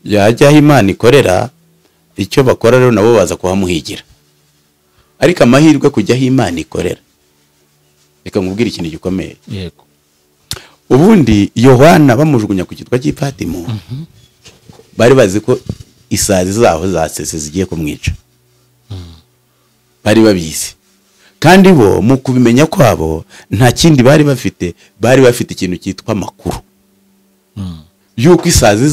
yajya aho Imana ikorera icyo bakora rero nabo baza kuhamuhigira ariko amahirwe kujya aho Imana ikorera reka nkubwire ikintu gikomeye yego ubundi Yohana bamujugunya ku kitwa cy'Ipatimo bari bazi ko isazi zaho zasese zigiye kumwica bari babizi kandi bo mu kubimenya kwabo nta kindi bari bafite ikintu cyitwa makuru yuko isazi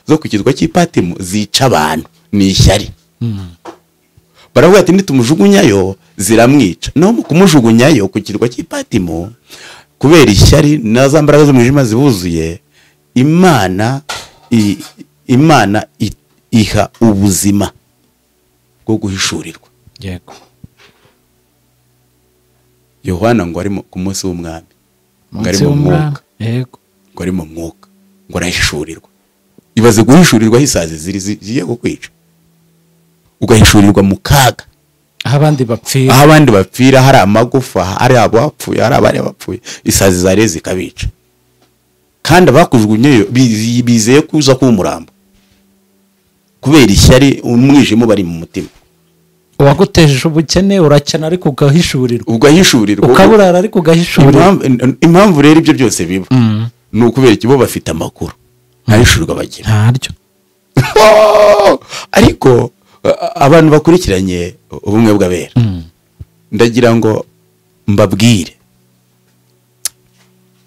zo ku kitwa cy'Ipatimo zica abantu ni ishyari baravuga ati nitumujugunyayo ziramwica no mu kumujugunyayo ku kirwa cy'Ipatimo kubera ishyari naza mbaraga z'umwijima zibuzuye Imana iha ubuzima bwo guhishurirwa yego Yohana ngo ari ku munsi w'umwami ngo ari mu mwuka yego ngo ari mu mwuka ngo arahishurirwa ibaze guhishurirwa hisazi zigiye kukwica ugahishurirwa mu kaga aho abandi bapfira hari amagufa hari abapfuye hari abari bapfuye isazi zare zikabica kandi abakujugunyeyo bizeye kuza kumurambo kubera ishyari umwijimo bari mu mutima uwaguteje ubukene urakena ariko ugahishurirwa ukaburara ariko ugahishurirwa impamvu rero ibyo byose biba ni ukubera ikibo bafite amakuru ntahishurirwa bagira ntaryo ariko abantu bakurikiranye ubumwe bw'abera ndagira ngo mbabwire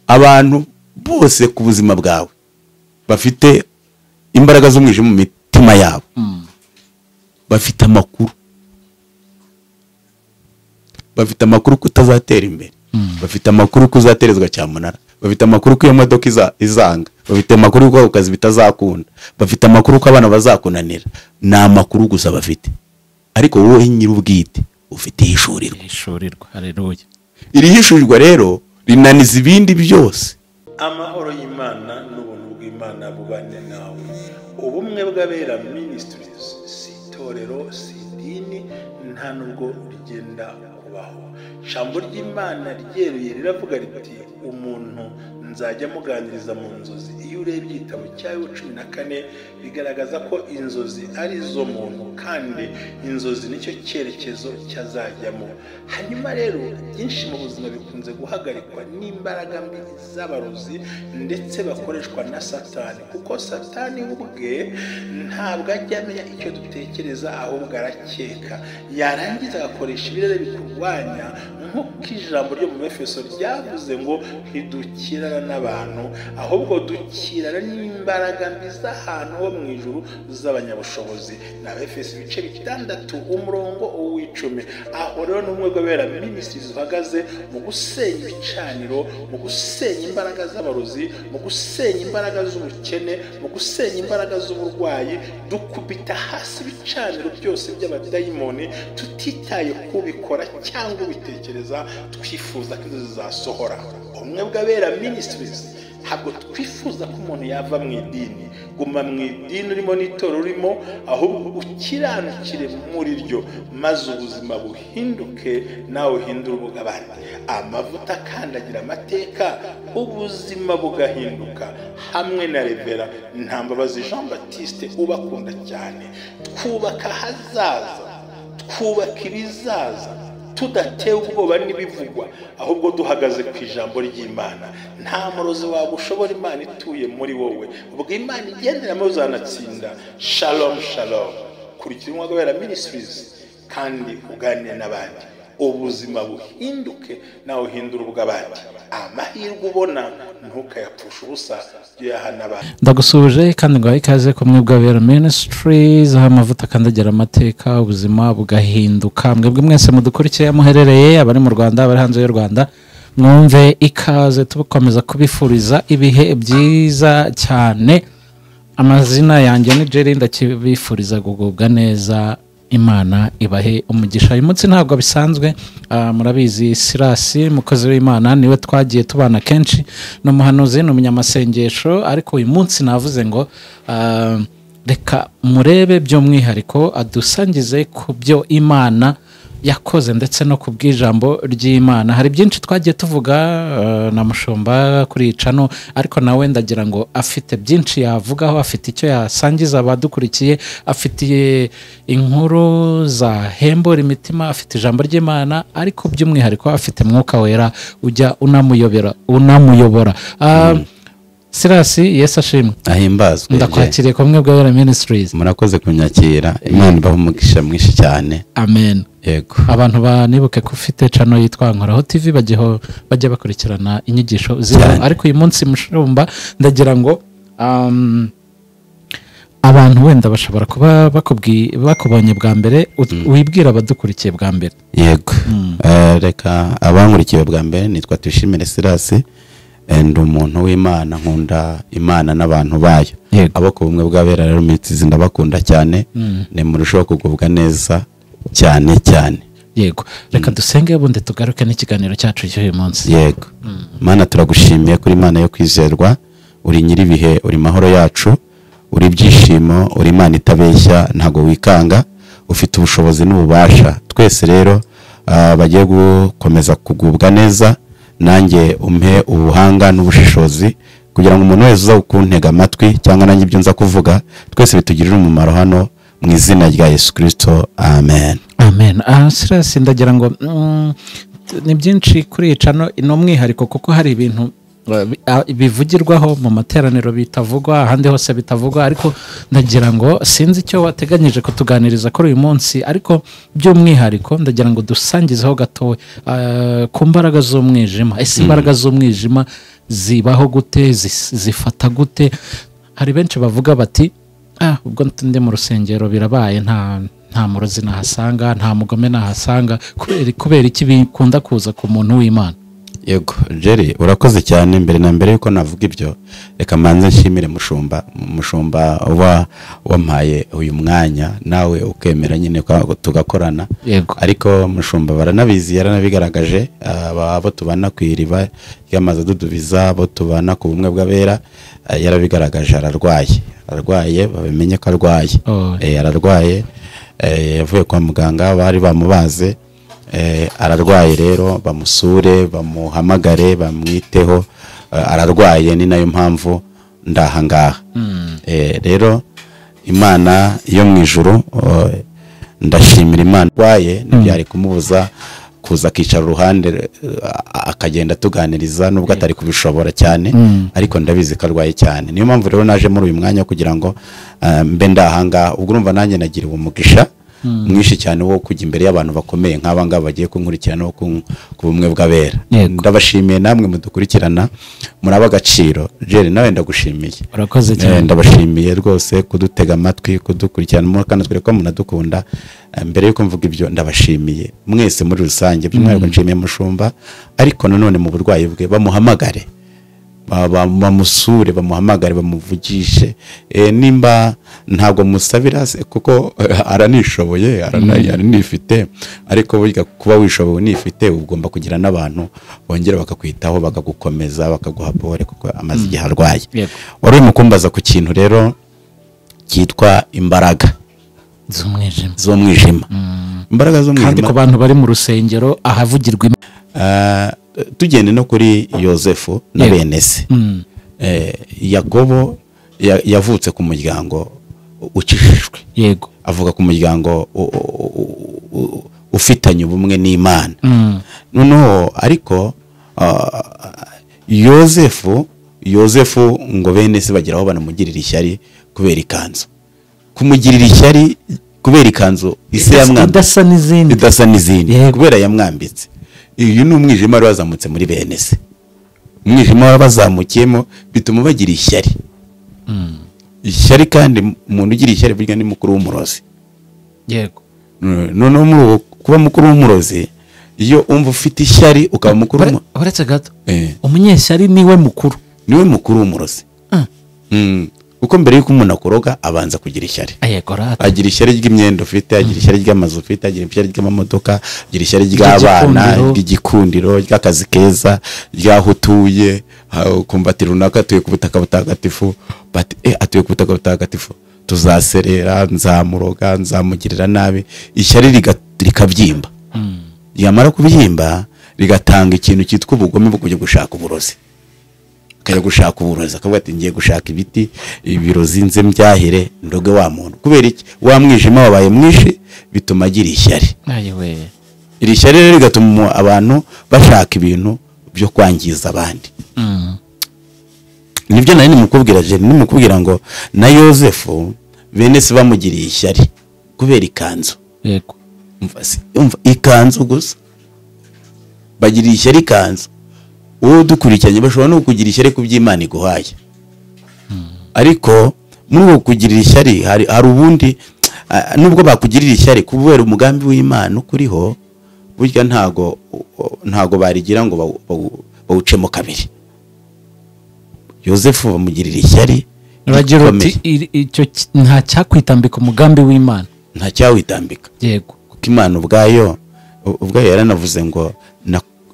abantu bose ku buzima bwawe bafite imbaraga z'umwijima mu mitima yabo bafite amakuru ko utazatera imbere bafite amakuru ko uzaterezwa cyamunara bafite amakuru ko iyo modoka izanga bafite amakuru ko akazi bitazakunda bafite amakuru ko abana bazakunanira ni amakuru gusa bafite ariko wowe nyir'ubwite ufite ihishurirwa haleluya iri hishurirwa rero rinaniza ibindi byose amahoro y'Imana n'ubuntu bw'Imana bubane nawe ubumwe bw'abera ministries si itorero si idini nta nubwo rigenda kubaho ijambo ry'Imana ryeruye riravuga riti umuntu nzajya muganiriza mu nzozi iyo urebye igitabo cyayo 14 bigaragaza ko inzozi ari zo muntu kandi inzozi nicyo cyerekezo cyazajyamo hanyuma rero byinshi mu buzima bikunze guhagarikwa n'imbaraga mbi z'abarozi ndetse bakoreshwa na Satani kuko Satani ubwe ntabwo ajya amenya icyo dutekereza ahubwo arakeka yarangiza agakoresha ibirere bikurwanya nk'uko ijambo ryo mu Efeso ryavuze ngo ntidukirana n'abantu ahubwo dukirana n'imbaraga mbi z'ahantu ho mu ijuru z'abanyabushobozi na Efeso ibice 6 umurongo w'icumi aho rero n'umwe bw'abera ministries uhagaze mu gusenya ibicaniro mu gusenya imbaraga z'abarozi mu gusenya imbaraga z'ubukene mu gusenya imbaraga z'uburwayi dukubita hasi ibicaniro byose by'abadayimoni tutitaye kubikora cyangwa ubitekereza twifuza ko inzozi zasohora umwe bw'abera ministries ntabwo twifuza ko umuntu yava mu idini guma mu idini urimo n'itoro urimo ahubwo ukiranukire muri ryo maze ubuzima buhinduke nawe uhindura ubw'abandi amavuta akandagira amateka ubuzima bugahinduka hamwe na Revera Ntambabazi Jean Baptiste ubakunda cyane twubaka hazaza twubaka ibizaza tudatewe ubwoba n'ibivugwa ahubwo duhagaze ku ijambo ry'Imana nta murozi waba ushobora Imana ituye muri wowe ubwo Imana igenderamo uzanatsinda shalom shalom kurikira umwe bw'abera ministries kandi uganire n'abandi ubuzima buhinduke nawe uhindura ubw'abandi amahirwe ubona ntukayapfusha ubusa yahanabandi ndagusuje kandi ngo ikaze ku mwe bw'abera ministries aho amavuta akandagira amateka ubuzima bugahinduka mwebwe mwese mudukurikiye muherereye abari mu Rwanda abari hanze y'u Rwanda mwumve ikaze tubukomeza kubifuriza ibihe byiza cyane amazina yanjye ni Jerry ndakibifuriza gugubwa neza Imana ibahe umugisha uyu munsi ntabwo bisanzwe murabizi Sirasi mukozi w'Imana niwe twagiye tubana kenshi no muhanuzi no munyamasengesho ariko uyu munsi navuze ngo reka murebe by'umwihariko adusangize ku byo Imana yakoze ndetse no ku bw'ijambo ry'Imana. Hari byinshi twagiye tuvuga na Mushumba kuri icano, ariko nawe ndagira ngo afite byinshi yavugaho, afite icyo yasangiza abadukurikiye, afitiye inkuru za hembura imitima, afite ijambo ry'Imana, ariko by'umwihariko afite Mwuka Wera ujya unamuyobora. Silas, Yesu ashimwe. Ahimbazwe. Ndakwakiriye ku Bumwe bwa Bera Ministries. Murakoze kunyakira. Imana ibahe umugisha mwinshi cyane. Amen. Yego. Abantu banibuke ko ufite channel yitwa Nkoraho TV, bajya bakurikirana inyigisho ziba. Ariko uyu munsi Mushumba ndagira ngo abantu wenda bashobora kuba bakubonye bwa mbere, wibwira abadukurikiye bwa mbere. Yego. Reka abankurikiye bwa mbere nitwa Tuyishimire Silas. Ndi umuntu w'Imana, nkunda Imana n'abantu bayo. Abo ku Bumwe bwa Bera rero Ministries ndabakunda cyane. Ne murushaho kugubwa neza cyane cyane. Yego. Reka dusenge ubundi tugaruke n'ikiganiro cyacu cy'uyu munsi. Yego. Mana turagushimiye kuri Imana yo kwizerwa, uri nyiribihe, uri mahoro yacu, uri byishimo, uri Imana itabeshya, ntago wikanga, ufite ubushobozi n'ububasha. Twese rero bagiye gukomeza kugubwa neza, nanjye umpe ubuhanga n'ubushishozi kugira ngo umuntu wese uza kuntega amatwi cyangwa nanjye ibyo nza kuvuga twese bitugirire umumaro hano mu izina rya Yesu Kristo. Amen. Amen. Silas, ndagira ngo ni byinshi kuri icano, ino mwihariko kuko hari ibintu bivugirwaho mu materaniro bitavugwa, ahandi hose bitavugwa, ariko ndagira ngo sinzi icyo wateganyije kutuganiriza kuri uyu munsi, ariko by'umwihariko ndagira ngo dusangizeho gato ku mbaraga z'umwijima. Ese imbaraga z'umwijima zibaho gute, zifata gute? Hari benshi bavuga bati ubwo ndi mu rusengero birabaye, nta murozi nahasanga, nta mugome nahasanga, kubera iki bikunda kuza ku muntu w'Imana? Yego, Jerry, urakoze cyane. Mbere na mbere yuko navuga ibyo, reka manze nshimire Mushumba wampaye uyu mwanya, nawe ukemera nyine tugakorana. Yego. Ariko Mushumba baranabizi, yaranabigaragaje, abo tubana ku iriba ry'amazi adudubiza, abo tubana ku Bumwe bwa Bera, yarabigaragaje. Ararwaye, babimenye ko arwaye. Ararwaye, yavuye kwa muganga, bari bamubaze. Ararwaye rero, bamusure, bamuhamagare, bamwiteho. Ararwaye, ni nayo mpamvu ndahangaha. Rero Imana yo mu ijuru, ndashimira Imana. Arwaye ntibyari kumubuza kuza akicara uruhande akagenda tuganiriza, nubwo atari kubishobora cyane, ariko ndabizi ko arwaye cyane. Niyo mpamvu rero naje muri uyu mwanya kugira ngo mbe ndahangaha. Ubwo urumva nanjye nagiriwe umugisha mwinshi cyane wo kujya imbere y'abantu bakomeye nk'aba ngaba bagiye kunkurikirana no ku Bumwe bwa Bera. Ndabashimiye namwe mudukurikirana, muraba agaciro. Jerry, nawe ndagushimiye. Urakoze cyane. Ndabashimiye rwose kudutega amatwi, kudukurikirana, kandi twere ko munadukunda. Mbere yuko mvuga ibyo, ndabashimiye mwese muri rusange, by'umwihariko nshimiye Mushumba, ariko nanone mu burwayi bwe bamuhamagare, bamusure, bamuhamagare, bamuvugishe. Nimba ntago musabira kuko aranishoboye, aranifite, ariko burya kuba wishoboye nifite, ugomba kugira n'abantu bongera bakakwitaho, bakagukomeza, bakaguha pore, kuko amaze igihe arwaye. Wari mukumbaza ku kintu rero cyitwa imbaraga z'umwijima. Imbaraga z'umwijima, kandi ku bantu bari mu rusengero ahavugirwa tugende no kuri Yosefu na bene se. Yakobo yavutse ku muryango ukijijwe. Yego. Avuga ku muryango ufitanye ubumwe n'Imana. Noneho ariko Yosefu ngo bene se bageraho banamugirira ishyari kubera ikanzu. Kumugirira ishyari kubera ikanzu ise yamwambitse idasa n'izindi, kubera yamwambitse. Uyu ni umwijima wari wazamutse muri bene se. Umwijima wabazamukiyemo bituma bagira ishyari. Ishyari, kandi umuntu ugira ishyari burya ni mukuru w'umurozi. Yego. Noneho kuba mukuru w'umurozi, iyo umva ufite ishyari ukaba mukuru uretse gato, umunyeshyari niwe mukuru w'umurozi. Uko mbere yuko umuntu akoroga abanza kugira ishyari. Agira ishyari ry'imyenda ufite, agira ishyari ry'amazu ufite, agira ishyari ry'amamodoka, agira ishyari ry'abana, ry'igikundiro, ry'akazi keza, ry'aho utuye. Ukumva ati runaka atuye ku butaka butagatifu, atuye ku butaka butagatifu, tuzaserera, nzamuroga, nzamugirira nabi. Ishyari rikabyimba. yamara kubyimba rigatanga ikintu cyitwa ubugome bwo kujya gushaka uburozi, akajya gushaka uburozi akavuga ati ngiye gushaka ibiti ibirozi nze mbyahire ndoge wa muntu. Kubera iki? Wa mwijima wabaye mwinshi bituma agira ishyari. Iri shyari rero rigatuma abantu bashaka ibintu byo kwangiza abandi. Nibyo nari nimukubwira ngo na Yosefu bene se bamugiriye ishyari kubera ikanzu. Yego. Umva ikanzu gusa bagiriye ishyari ikanzu. Uwo dukurikiranye bashobora no kugira ishyari ku by'Imana iguhaye. Ariko muri uko kugirira ishyari hari ubundi nubwo bakugirira ishyari kubera umugambi w'Imana ukuriho, burya ntago barigira ngo bawucemo kabiri. Yosefu bamugirira ishyari, bagira uti icyo nta cyakwitambika umugambi w'Imana, nta cyawitambika. Yego. Kuko Imana ubwayo yaranavuze ngo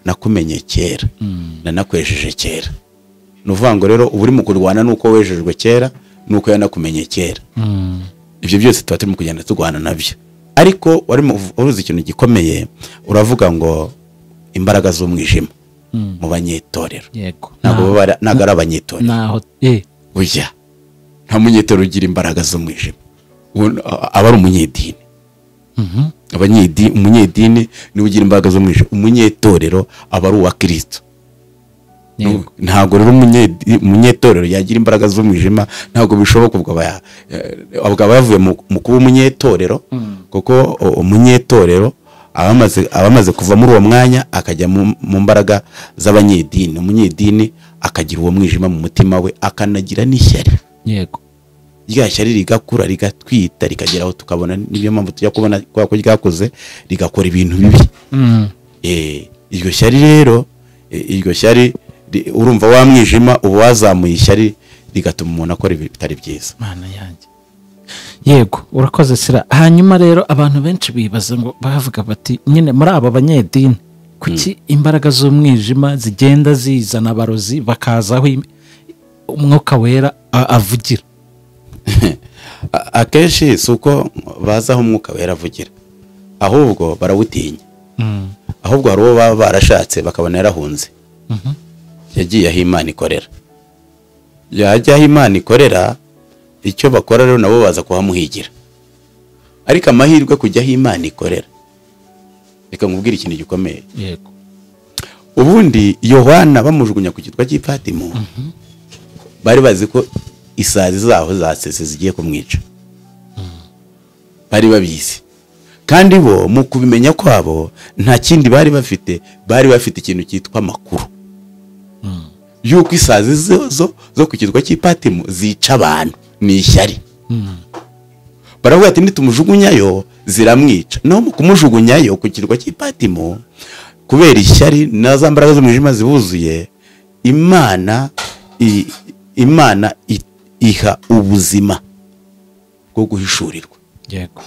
nakumenye kera, nanakwejeje kera. Nuvuga ngo rero ubu uri mu kurwana nuko wejejwe kera nuko yanakumenye kera. Ibyo byose tuba turimo kugenda turwana nabyo. Ariko warimo uruzi ikintu gikomeye, uravuga ngo imbaraga z'umwijima mu banyetorero. Yego. Ntago ari abanyetorero. Naho Oya. Nta munyetorero ugira imbaraga z'umwijima. Aba ari umunyedini. Umunyedini niwe ugira imbaraga z'umwijima. Umunyetorero aba ari uwa Kristo. Ntago rero umunyetorero yagira imbaraga z'umwijima, ntago bishoboka. Ubwo bavuye mu kuba umunyetorero, kuko umunyetorero abamaze kuva muri uwo mwanya akajya mu mbaraga z'abanyedini. Umunyedini akagira uwo mwijima mu mutima we, akanagira n'ishyari. Yego. Rya shyari rigakura rigatwita rikagera aho tukabona, niyo mpamvu tujya kubona ko ryakoze rigakora ibintu bibi. Iryo shyari rero, iryo shyari urumva wa mwijima ubu wazamuye ishyari rigatuma umuntu akora ibitari byiza. Mana yanjye. Yego, urakoze Sira. Hanyuma rero abantu benshi bibaza ngo bavuga bati nyine muri aba banyedini kuki imbaraga z'umwijima zigenda zizana abarozi bakazaho umwuka wera avugira? Akenshi si uko bazaho umwuka wera avugira, ahubwo barawutinya. Ahubwo hari uwo baba barashatse bakabona yarahunze, yagiye aho Imana ikorera. Yajya aho Imana ikorera, icyo bakora rero nabo baza kuhamuhigira. Ariko amahirwe kujya aho Imana ikorera, reka nkubwire ikintu gikomeye. Yego. Ubundi Yohana bamujugunya ku kitwa cy'Ipatimo, bari bazi ko isazi zaho zasese zigiye kumwica. Bari babizi. Kandi bo mu kubimenya kwabo nta kindi bari bafite ikintu cyitwa amakuru. Yuko isazi zo ku kitwa cy'Ipatimo zica abantu ni ishyari. Baravuga ati nitumujugunyayo ziramwica. No mu kumujugunyayo ku kirwa cy'Ipatimo kubera ishyari na za mbaraga z'umwijima zibuzuye, Imana iha ubuzima bwo guhishurirwa. Yego.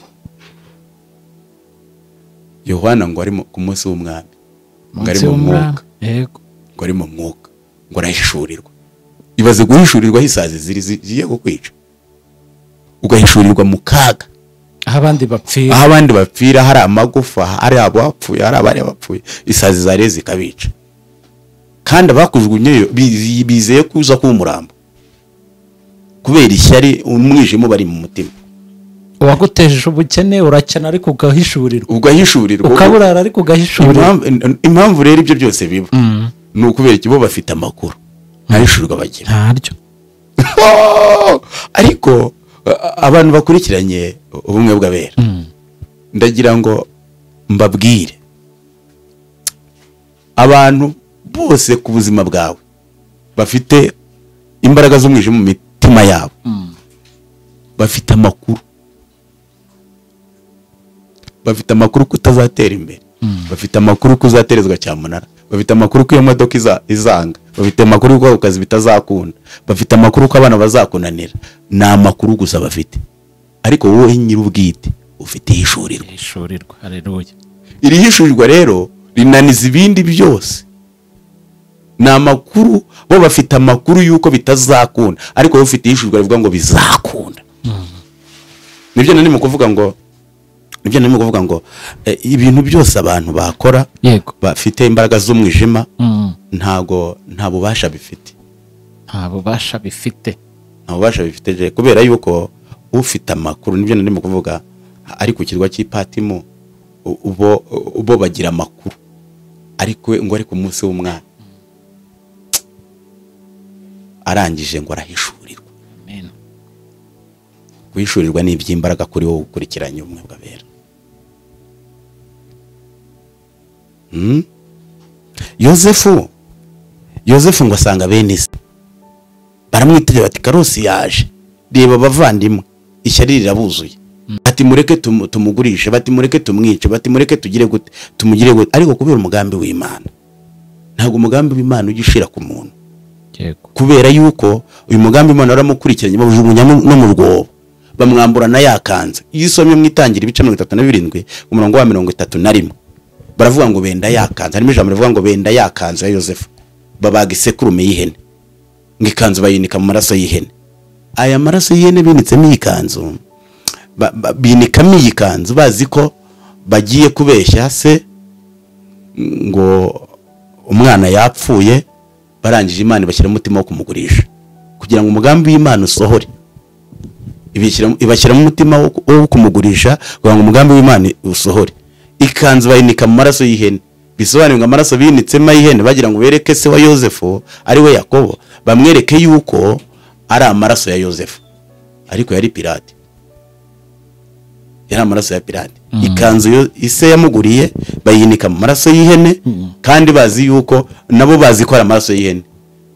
Yohana ngo ari ku munsi w'umwami, ngo ari mu mwuka. Yego. Ngo ari mu mwuka, ngo arahishurirwa. Ibaze guhishurirwa isazi zigiye kukwica, ugahishurirwa mu kaga, aho abandi bapfira, hari amagufa, hari abapfuye, hari abari bapfuye, isazi zare zikabica. Kandi abakujugunyeyo bizeye kuza kuba umurambo kubera ishyari umwijima bari mu mutima. Uwaguteje ubukene urakena ariko ugahishurirwa, ukaburara ariko ugahishurirwa. Impamvu rero ibyo byose biba ni ukubera ikibo bafite amakuru ntahishurirwa bagira ntaryo. Ariko abantu bakurikiranye ubumwe bw'abera, ndagira ngo mbabwire abantu bose ku buzima bwawe bafite imbaraga z'umwijima mu mitima yabo, bafite amakuru. Bafite amakuru ko utazatera imbere, bafite amakuru ko uzaterezwa cyamunara, bafite amakuru ko iyo modoka izanga, bafite amakuru ko akazi bitazakunda, bafite amakuru ko abana bazakunanira. Ni amakuru gusa bafite. Ariko wowe nyir'ubwite ufite ihishurirwa. Haleluya. Iri hishurirwa rero rinaniza ibindi byose. Ni amakuru, bo bafite amakuru yuko bitazakunda, ariko wowe ufite ihishurirwa rivuga ngo bizakunda. Nibyo nani mu kuvuga ngo nibyo narimo kuvuga ngo ibintu byose abantu bakora yego bafite imbaraga z'umwijima ntago nta bubasha bifite nta bubasha bifite kubera yuko ufite amakuru nibyo narimo kuvuga ari ku kirwa cy'Ipatimo ubo bagira amakuru ariko ngo ari ku munsi w'umwana arangije ngo arahishurirwa. Amen. Guhishurirwa ni iby'imbaraga kuri wowe ukurikiranye ubumwe bw'abera. Yosefu ngo asanga bene se baramwitegereza bati Karosi yaje, reba abavandimwe ishyari rirabuzuye, bati mureke tumugurishe, bati mureke tumwice, bati mureke tumugire gute, ariko kubera umugambi w'Imana. Ntabwo umugambi w'Imana ugishira ku muntu, kubera yuko uyu mugambi w'Imana waramukurikiranye bajugunya no mu rwobo bamwamburana yakanze. Iyo usomye mwitangira ibice 37 ku murongo wa 31 baravuga ngo benda yakanze, harimo ijambo rivuga ngo benda yakanze ya Yosefu, babaga isekurume y'ihene ngikanzu bayinika mu maraso y'ihene. Aya maraso y'ihene binitsemo ikanzu, binikamo ikanzu bazi ko bagiye kubeshya se ngo umwana yapfuye, barangije Imana bashyira umutima wo kumugurisha kugira ngo umugambi w'Imana usohore. Ibashyira mu mutima wo kumugurisha kugira ngo umugambi w'Imana usohore. Ikanzu bayinika mu maraso y'ihene, bisobanuye ngo amaraso binitsemo y'ihene bagira ngo bereke se wa Yosefu ari we Yakobo, bamwereke yuko ari amaraso ya Yosefu, ariko yari pirate, yari amaraso ya pirate. Ikanzu ise yamuguriye bayinika mu maraso y'ihene, kandi bazi yuko nabo bazi ko ari amaraso y'ihene.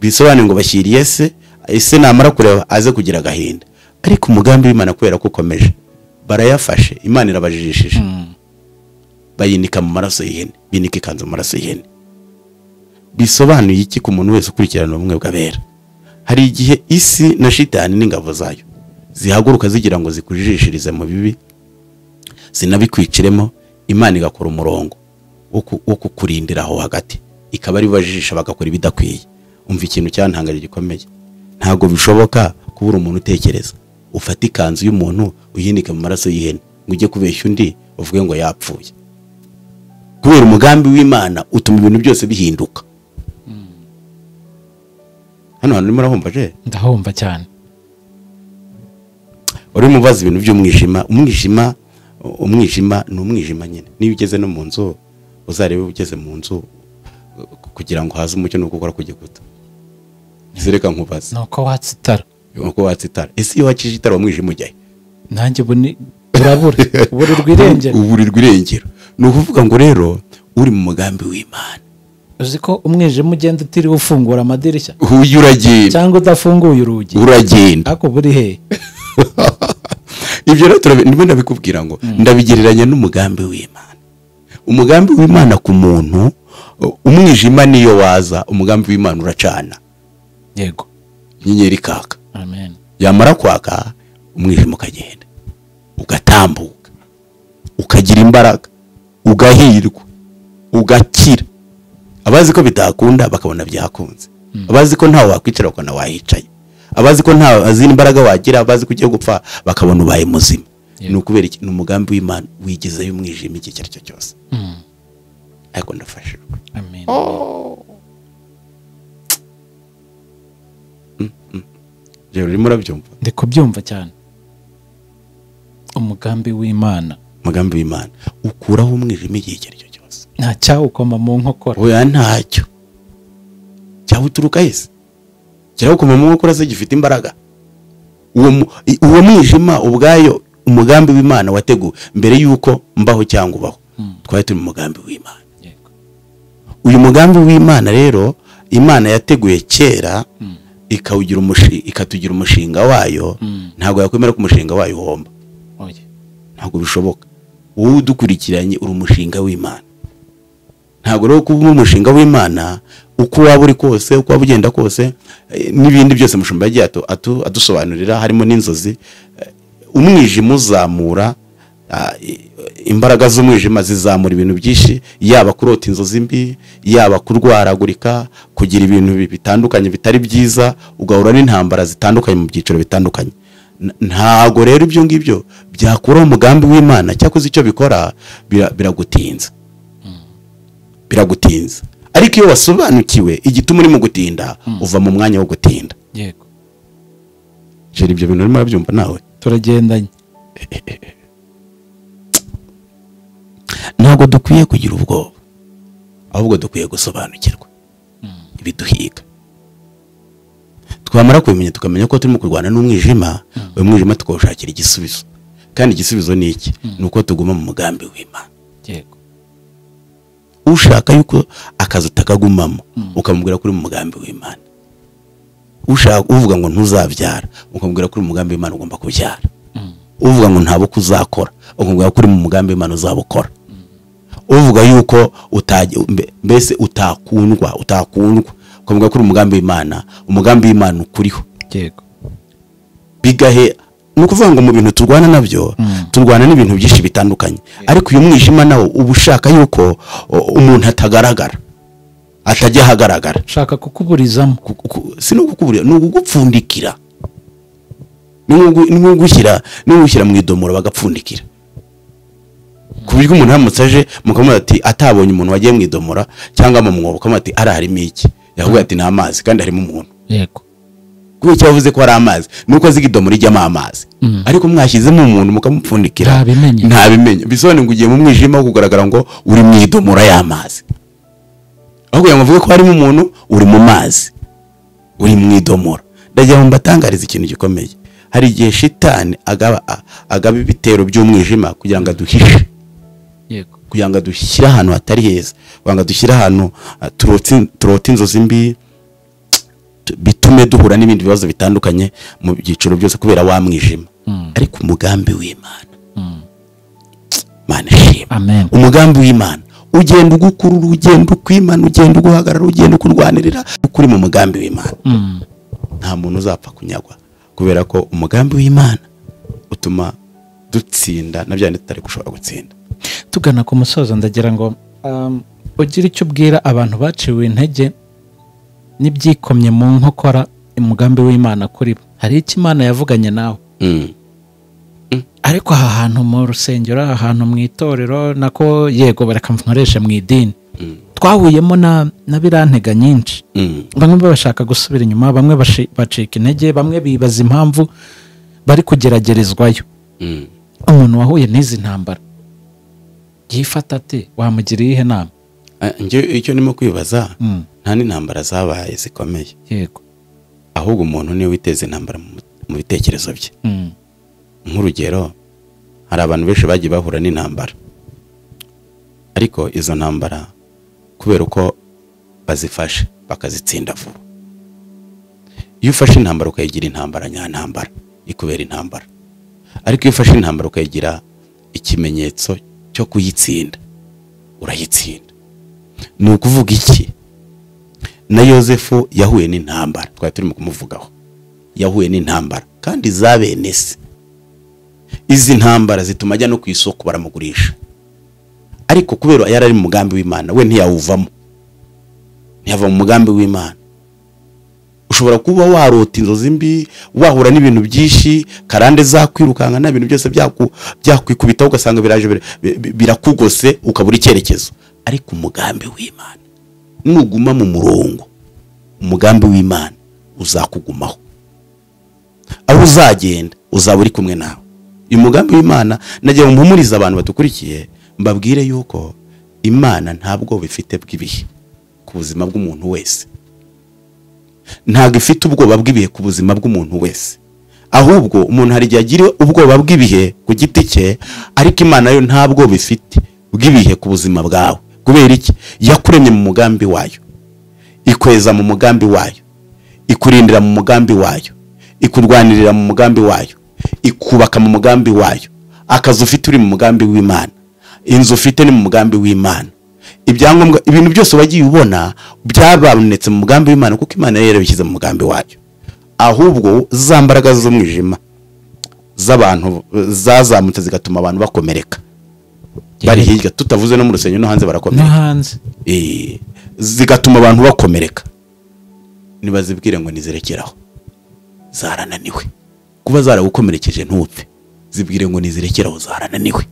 Bisobanuye ngo bashyiriye se namara kureba aze kugira agahinda, ariko umugambi w'Imana kubera ko ukomeje barayafashe. Imana irabajijishije, bayinika mu maraso y'ihene, binika ikanzu mu maraso y'ihene. Bisobanuye iki ku muntu wese ukurikirana ubumwe bw'abera? Hari igihe isi na shitani n'ingabo zayo zihaguruka zigira ngo zikujishirize mu bibi, zinabikwiciremo, Imana igakora umurongo wo kukurindira aho hagati, ikaba ari bajijisha bagakora ibidakwiye. Umva ikintu cyantangaje gikomeye, ntago bishoboka kubura umuntu utekereza ufata ikanzu y'umuntu uyinika mu maraso y'ihene ngo ujye kubeshya undi uvuge ngo yapfuye. Kubera umugambi w'Imana utuma ibintu byose bihinduka. Hano murahumva je? Ndahumva cyane. Uri mubaza ibintu by'umwijima, umwijima ni umwijima nyine. Niba ugeze no mu nzu uzarebe ugeze mu nzu kugira ngo haze umucyo nuko ukora kugikuta. Zereka nkubaza. Nuko watsitara. Nuko watsitara. Ese iyo wakije itara umwijima ujyaye? Nanjye buni urabura uburirwa irengero. Ni ukuvuga ngo rero uri mu mugambi w'Imana. Uzi ko umwijima ugenda utiriwe ufungura amadirishya? Uyu uragenda. Cyangwa udafunguye urugi? Uragenda. Ako buri he? Ibyo rero ndimo ndabikubwira ngo ndabigereranya n'umugambi w'Imana. Umugambi w'Imana ku muntu, umwijima niyo waza, umugambi w'Imana uracana. Yego. Inyenyeri kaka. Amen. Yamara kwaka umwijima ukagenda, ugatambuka, ukagira imbaraga, ugahirwa, ugakira. Abazi ko bitakunda bakabona byakunze, abazi ko ntawe wakwicara ukana wahicaye, abazi ko nta azindi imbaraga wagira, abazi ko ugiye gupfa bakabona ubaye muzima. Ni ukubera iki? Ni umugambi w'Imana wigizeyo umwijima iki cyaricyo cyose. Ariko ndafashijwe. Amen. Je urimo urabyumva? Ndi kubyumva cyane. Umugambi w'Imana ukuraho umwijima igihe cyaricyo cyose. Nta cyawukoma mu nkokora. Oya ntacyo. Cyawuturuka ese? Cyawukoma mu nkokora se gifite imbaraga. Uwo mwijima ubwayo umugambi w'Imana wateguwe mbere yuko mbaho cyangwa ubaho. Twari turi mu mugambi w'Imana. Uyu mugambi w'Imana rero Imana yateguye kera, ikatugira umushinga wayo. Ntabwo yakwemera ko umushinga wayo uhomba. Ntabwo bishoboka. Wowe udukurikiranye uri umushinga w'Imana. Ntabwo rero kuba umushinga w'Imana uko waba uri kose, uko waba ugenda kose, n'ibindi byose mushumba yagiye adusobanurira, harimo n'inzozi. Umwijima uzamura, imbaraga z'umwijima zizamura ibintu byinshi, yaba kurota inzozi mbi, yaba kurwaragurika, kugira ibintu bitandukanye bitari byiza, ugahura n'intambara zitandukanye mu byiciro bitandukanye. ntago rero ibyo ngibyo byakuraho umugambi w'Imana cyakoze icyo bikora biragutinza ariko iyo wasobanukiwe igituma urimo gutinda uva mu mwanya wo gutinda. Yego jeri ibyo bintu urimo urabyumva nawe turagendanye. ntabwo dukwiye kugira ubwoba ahubwo dukwiye gusobanukirwa ibiduhiga. Twamara kubimenya tukamenya ko turimo kurwana n'umwijima, uwo mwijima tukawushakira igisubizo, kandi igisubizo ni iki? Ni uko tuguma mu mugambi w'Imana. Yego ushaka yuko akazi utakagumamo ukamubwira ko uri mu mugambi w'Imana, ushaka uvuga ngo ntuzabyara ukamubwira ko uri mu mugambi w'Imana ugomba kubyara, uvuga ngo ntabo kuzakora ukamubwira ko uri mu mugambi w'Imana uzabukora, uvuga yuko mbese utakundwa ukamubwira ko uri umugambi w'Imana, umugambi w'Imana ukuriho. Yego bigahe nukuvuga ngo mu bintu turwana nabyo turwana n'ibintu byinshi bitandukanye, ariko uyu mwijima nawo uba ushaka yuko umuntu atagaragara, atajya ahagaragara, shaka kukuburizamo. Si no kukuburiza, ni ugupfundikira, ni gushyira mu idomoro bagapfundikira, ku buryo umuntu yamutse aje mukamubwira ati atabonye umuntu wagiye mu idomora cyangwa mu mwobo kamwe ati harimo iki, yavuga ati ni amazi kandi harimo umuntu. Yego kuko cyavuze ko ari amazi nuko aziga idomoro ijyamo amazi, ariko mwashyizemo umuntu mukamupfundikira ntabimenye, bisobanuye ngo ugiye mu mwijima wo kugaragara ngo uri mu idomora y'amazi, aho kugira ngo uvuge ko harimo umuntu uri mu mazi, uri mu idomora. Ndagira ngo mbatangarize ikintu gikomeye, hari igihe shitani agaba ibitero by'umwijima kugira ngo aduhishe, kugira ngo adushyire ahantu hatari heza, kugira ngo adushyire ahantu turota inzozi mbi, bitume duhura n'ibindi bibazo bitandukanye mu byiciro byose kubera wa mwijima. Ariko umugambi w'Imana, Mana shima, umugambi w'Imana ugenda ugukurura, ugenda ukwimana, ugenda uguhagarara, ugenda ukurwanirira ukuri mu mugambi w'Imana. Nta muntu uzapfa kunyagwa, kubera ko umugambi w'Imana utuma dutsinda na byane tutari gushobora gutsinda. Tugana ku musozo, ndagira ngo ugira icyo ubwira abantu baciwe intege n'ibyikomye mu nkokora umugambi w'Imana kuri bo. Hari icyo Imana yavuganye nawe, ariko aha hantu mu rusengero, aha hantu mu itorero, nako yego bareka nkoreshe mu idini, twahuyemo na birantega nyinshi. Bamwe bashaka gusubira inyuma, bamwe bacika intege, bamwe bibaza impamvu bari kugeragerezwayo. Umuntu wahuye n'izi ntambara yifata ate? Wamugira iyihe nama? Icyo nimo kwibaza, nta n'intambara zabaye zikomeye. Yego ahubwo umuntu niwe witeze intambara mu bitekerezo bye. Nk'urugero, hari abantu benshi bagiye bahura n'intambara, ariko izo ntambara kubera uko bazifashe bakazitsinda vuba. Iyo ufashe intambara ukayigira intambara nyantambara, ikubera intambara, ariko iyo ufashe intambara ukayigira ikimenyetso cyo kuyitsinda, urayitsinda. Ni ukuvuga iki? Na Yosefu yahuye n'intambara, twari turimo kumuvugaho, yahuye n'intambara kandi zabene se. Izi ntambara zituma ajya no ku isoko baramugurisha, ariko kubera yari ari mu mugambi w'Imana we ntiyawuvamo, ntiyava mu mugambi w'Imana. Ushobora kuba warota inzozi mbi, wahura n'ibintu byinshi, karande zakwirukanga n'ibintu byose byakwikubita ugasanga biraje birakugose ukabura icyerekezo, ariko umugambi w'Imana nuguma mu murongo, umugambi w'Imana uzakugumaho. Aho uzagenda uzaba uri kumwe nawe. Uyu mugambi w'Imana nagiye mpumuriza abantu badukurikiye, mbabwire yuko Imana ntabwo bifite bw'ibihe ku buzima bw'umuntu wese, ntabwo ifite ubwoba bw'ibihe ku buzima bw'umuntu wese, ahubwo umuntu hari igihe agira ubwoba bw'ibihe ku giti cye, ariko Imana yo ntabwo bifite bw'ibihe ku buzima bwawe. Kubera iki? Yakuremye mu mugambi wayo, ikweza mu mugambi wayo, ikurindira mu mugambi wayo, ikurwanirira mu mugambi wayo, ikubaka mu mugambi wayo. Akazi ufite uri mu mugambi w'Imana, inzu ufite ni mu mugambi w'Imana, ibyangombwa, ibintu byose wagiye ubona byabonetse mu mugambi w'Imana, kuko Imana yari yarabishyize mu mugambi wayo. Ahubwo za mbaraga z'umwijima z'abantu zazamutse zigatuma abantu bakomereka bari hirya, tutavuze no mu rusengero no hanze barakomereka, zigatuma abantu bakomereka. Nibazibwire ngo nizerekeraho, zarananiwe, kuba zaragukomerekeje ntupfe zibwire ngo nizirekeraho zarananiwe,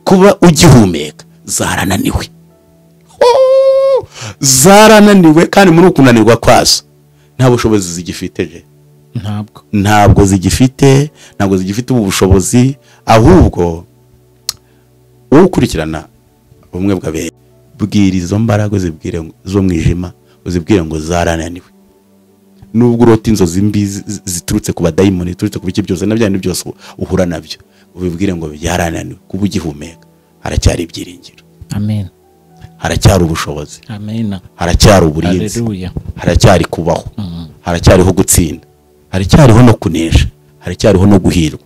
kuba ugihumeka zarananiwe, zarananiwe, kandi muri ukunanirwa kwazo nta bushobozi zigifite, ntabwo zigifite ubu bushobozi. ahubwo ukurikirana ubumwe bw'abera, bwira izo mbaraga zibwire zo mwijima, uzibwire ngo zarananiwe. Nubwo urota inzozi mbi ziturutse ku badayimoni, ziturutse ku biki byose na byandi byose uhura nabyo, ubibwire ngo byarananiwe. Kuba ugihumeka haracyari ibyiringiro, amen, haracyari ubushobozi, amen, haracyari uburinzi, haracyari kubaho, haracyariho gutsinda, haracyariho no kunesha, haracyariho no guhirwa.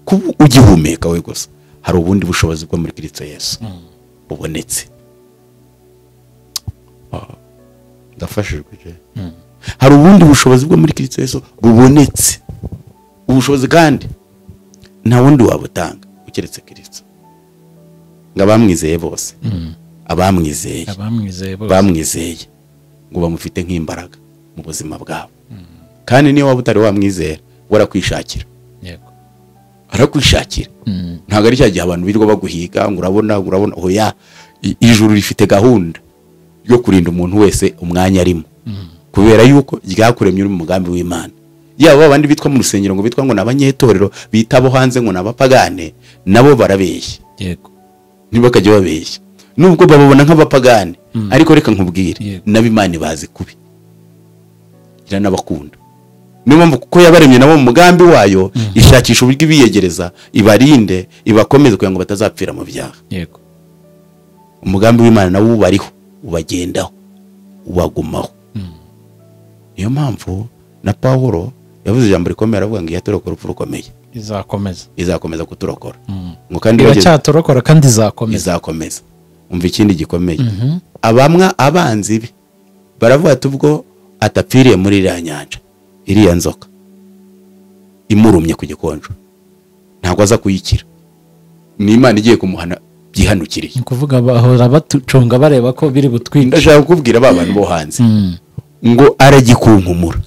Kuba ugihumeka we gusa hari ubundi bushobozi bwo muri Kristo Yesu bubonetse. Ndafashijwe. Hari ubundi bushobozi bwo muri Kristo Yesu bubonetse. Ubushobozi kandi nta wundi wabutanga ukeretse Kristo. Ngabamwizeye bose, bamwizeye ngo bamufite nk'imbaraga mu buzima bwabo. Kandi niyo waba utari wamwizera warakwishakira, arakwishakira. Ntabwo ari cya gihe abantu birirwa baguhiga ngo urabona oya, ijuru rifite gahunda yo kurinda umuntu wese umwanya arimo, kubera yuko ryakuremye uri mu mugambi w'Imana. Yaba abandi bitwa mu rusengero ngo bitwa ngo n'abanyetorero, bitabo hanze ngo n'abapagane, nabo barabeshya, ntibakajya babeshya nubwo bababona nk'abapagane, ariko reka nkubwire n'ab'Imana bazi kubi, iranabakunda. Niyo mpamvu kuko yabaremye nabo mu mugambi wayo, ishakisha uburyo ibiyegereza, ibarinde, ibakomeze kugira ngo batazapfira mu byaha. Umugambi w'Imana nawo ubariho, ubagendaho, ubagumaho. Niyo mpamvu na Pawulo yavuze ijambo rikomeye, aravuga ngo iyaturokora urupfu rukomeye izakomeza kuturokora. Ngo kandi iracyaturokora kandi izakomeza. Umva ikindi gikomeye, abanzi be baravuga ati ubwo atapfiriye muri iriya nyanja, iriya nzoka imurumye ku gikonjo, ntabwo aza kuyikira. Ni Imana igiye kumuhana byihanukiriye. Ni kuvuga bahora batucunga bareba ko biri butwike. Ndashaka kubwira ba bantu bo hanze ngo aragikunkumura,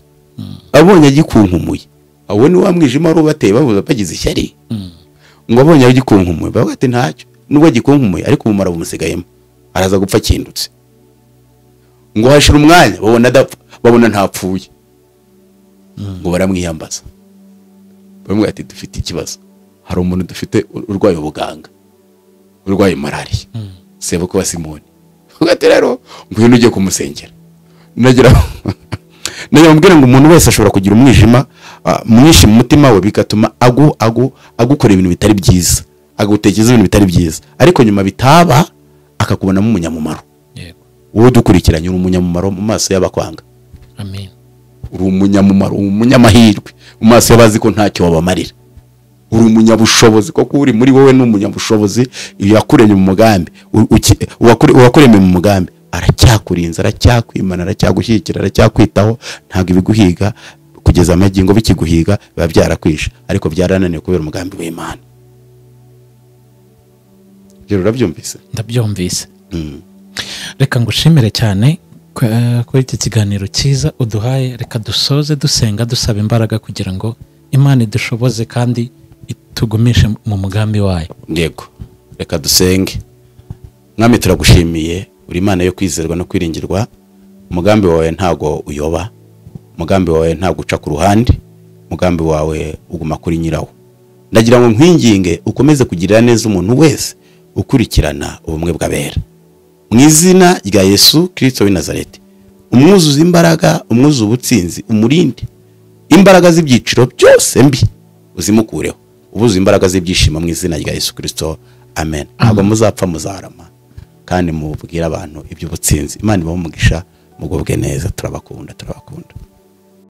abonye agikunkumuye, abo ni wa mwijima wari ubateye bavuga bagize ishyari, ngo abonye agikunkumuye bavuga ati ntacyo, nubwo agikunkumuye ariko umumara bumusigayemo, araza gupfa kindutse. Ngo hashira umwanya babona adapfa, babona ntapfuye, ngo baramwiyambaza, bamwe ati dufite ikibazo, hari umuntu dufite urwaye ubuganga, urwaye malaria, Sebuko wa Simoni. Ugati rero ngwino ujye kumusengera. Nagira mbwira ngo umuntu wese ashobora kugira umwijima mwinshi mu mutima we, bigatuma agukora ibintu bitari byiza, agutekereza ibintu bitari byiza, ariko nyuma bitaba akakubonamo umunyamumaro. Wowe dukurikiranye uri umunyamumaro mu maso y'abakwanga. Amen. Uri umunyamumaro, umunyamahirwe mu maso y'abazi ko ntacyo wabamarira. Uri umunyabushobozi, koko uri muri wowe n'umunyabushobozi. Yakuremye mu mugambi, wakuremye mu mugambi, aracyakurinza, aracyakwimana, aracyagushyigikira, aracyakwitaho. Ntabwo ibiguhiga kugeza amagingo bikiguhiga biba byarakwisha, ariko byarananiye kubera umugambi w'Imana. Rero urabyumvise? Ndabyumvise. Reka ngushimire cyane kuri iki kiganiro cyiza uduhaye. Reka dusoze dusenga dusaba imbaraga kugira ngo Imana idushoboze kandi itugumishe mu mugambi wayo. Yego, reka dusenge. Mwami turagushimiye, uri Imana yo kwizerwa no kwiringirwa. Umugambi wawe ntago uyoba, umugambi wawe ntago uca ku ruhande, umugambi wawe uguma kuri nyirawo. Ndagira ngo nkwinginge ukomeze kugirira neza umuntu wese ukurikirana ubumwe bw'abera, mu izina rya Yesu Kristo w'i Nazareti. Umwuzuza imbaraga, umwuzuza ubutsinzi, umurinde imbaraga z'ibyiciro byose mbi uzimukureho, ubuze imbaraga z'ibyishimo mu izina rya Yesu Kristo. Amen. Ntabwo muzapfa, muzarama, kandi mubwira abantu iby'ubutsinzi. Imana ibahe umugisha, mugubwe neza. Turabakunda.